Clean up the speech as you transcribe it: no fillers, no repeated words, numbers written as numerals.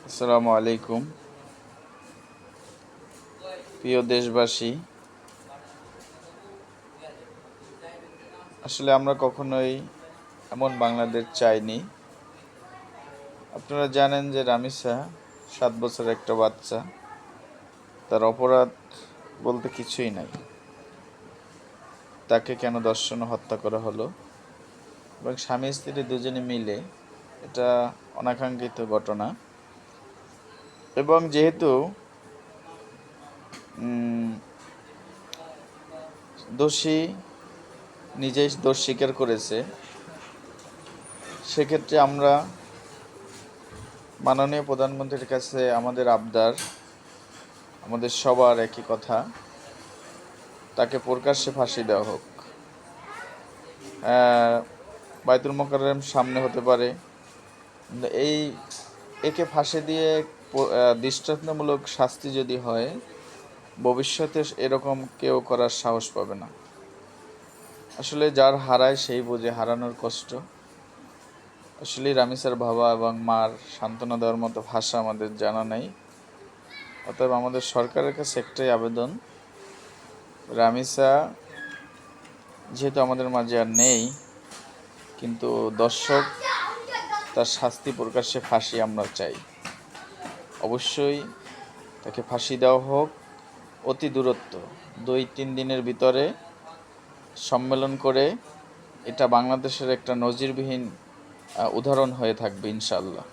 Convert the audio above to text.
আসসালামু আলাইকুম প্রিয় দেশবাসী। আসলে আমরা কখনোই এমন বাংলাদেশ চাইনি। আপনারা জানেন যে রামিসা 7 বছরের একটা বাচ্চা, তার অপরাধ বলতে কিছুই নাই। তাকে কেন ধর্ষণ ও হত্যা করা হলো এবং স্বামী স্ত্রী দুজনে মিলে, এটা অনাকাঙ্ক্ষিত ঘটনা। এবং যেহেতু দোষী নিজেই দোষ স্বীকার করেছে, সেক্ষেত্রে আমরা মাননীয় প্রধানমন্ত্রীর কাছে আমাদের আবদার, আমাদের সবার একই কথা, তাকে প্রকাশ্যে ফাঁসি দেওয়া হোক। বাইতুল মোকাররম সামনে হতে পারে, কিন্তু একে ফাঁসি দিয়ে দৃষ্টান্তমূলক শাস্তি যদি হয়, ভবিষ্যতে এরকম কেউ করার সাহস পাবে না। আসলে যার হারায় সেই বোঝে হারানোর কষ্ট। আসলে রামিসার বাবা এবং মার সান্ত্বনা দেওয়ার মতো ভাষা আমাদের জানা নেই। অতএব আমাদের সরকারের কাছে একটাই আবেদন, রামিসা যেহেতু আমাদের মাঝে আর নেই, কিন্তু দর্শক তার শাস্তি প্রকাশ্যে ফাঁসি আমরা চাই। অবশ্যই তাকে ফাঁসি দেওয়া হোক। অতি দূরত্ব 2-3 দিনের ভিতরে সম্মেলন করে এটা বাংলাদেশের একটা নজিরবিহীন উদাহরণ হয়ে থাকবে ইনশাআল্লাহ।